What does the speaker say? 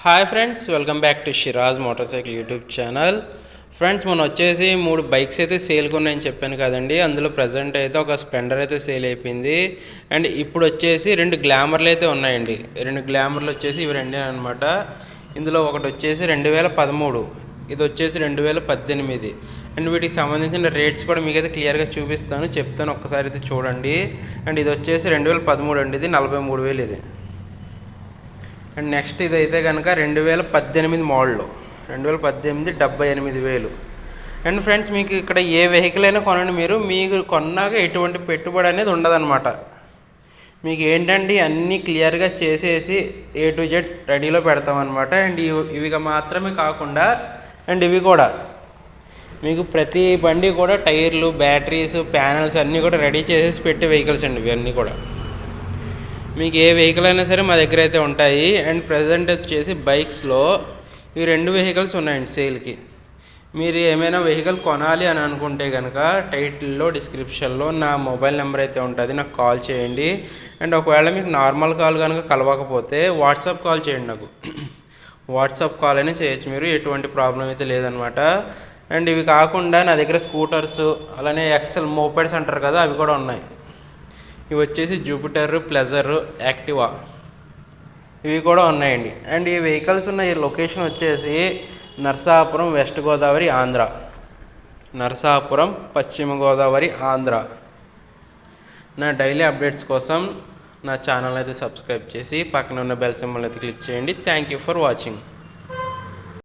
Hi friends, welcome back to Shiraz motor cycle YouTube channel. Friends, మనం వచ్చేసి 3 bikes అయితే సేల్కి ఉన్నాయని చెప్పాను కదండి. అందులో ప్రజెంట్ అయితే ఒక స్ప్లెండర్ అయితే సేల్ అయిపోయింది. అండ్ ఇప్పుడు వచ్చేసి 2 గ్లామర్లు అయితే ఉన్నాయండి. 2 గ్లామర్లు వచ్చేసి ఇవి రెండే అనమాట. ఇందులో ఒకటి వచ్చేసి 2013, ఇది వచ్చేసి 2018. అండ్ వీటికి సంబంధించిన రేట్స్ కూడా మీకైతే క్లియర్గా చెప్తాను ఒక్కసారి అయితే చూడండి. అండ్ ఇది వచ్చేసి 2013 అండి, ఇది 43,000 ఇది. అండ్ నెక్స్ట్ ఇదైతే కనుక 2018 మోడల్, 2018 78,000. అండ్ ఫ్రెండ్స్, మీకు ఇక్కడ ఏ వెహికల్ అయినా కొనండి, మీకు కొన్నాక ఎటువంటి పెట్టుబడి అనేది ఉండదన్నమాట. మీకు ఏంటంటే అన్నీ క్లియర్గా చేసేసి A to Z రెడీలో పెడతామన్నమాట. అండ్ ఇవి మాత్రమే కాకుండా అండ్ ఇవి కూడా మీకు ప్రతి బండి కూడా టైర్లు, బ్యాటరీస్, ప్యానల్స్ అన్నీ కూడా రెడీ చేసేసి పెట్టే వెహికల్స్ అండి ఇవన్నీ కూడా. మీకు ఏ వెహికల్ అయినా సరే మా దగ్గర అయితే ఉంటాయి. అండ్ ప్రజెంట్ వచ్చేసి బైక్స్లో ఈ 2 వెహికల్స్ ఉన్నాయండి సేల్కి. మీరు ఏమైనా వెహికల్ కొనాలి అని అనుకుంటే కనుక టైటిల్లో, డిస్క్రిప్షన్లో నా మొబైల్ నెంబర్ అయితే ఉంటుంది, నాకు కాల్ చేయండి. అండ్ ఒకవేళ మీకు నార్మల్ కాల్ కనుక కలవకపోతే వాట్సాప్ కాల్ చేయండి నాకు. వాట్సాప్ కాల్ అయినా చేయొచ్చు, మీరు ఎటువంటి ప్రాబ్లం అయితే లేదనమాట. అండ్ ఇవి కాకుండా నా దగ్గర స్కూటర్స్, అలానే ఎక్సెల్ మోపెడ్స్ అంటారు కదా, అవి కూడా ఉన్నాయి. ఇవి వచ్చేసి జూపిటర్, ప్లెజర్, యాక్టివా, ఇవి కూడా ఉన్నాయండి. అండ్ ఈ వెహికల్స్ ఉన్న ఈ లొకేషన్ వచ్చేసి నరసాపురం, వెస్ట్ గోదావరి, ఆంధ్ర. నరసాపురం, పశ్చిమ గోదావరి, ఆంధ్ర. నా డైలీ అప్డేట్స్ కోసం నా ఛానల్ అయితే సబ్స్క్రైబ్ చేసి పక్కన ఉన్న బెల్ సింబల్ అయితే క్లిక్ చేయండి. Thank you for watching.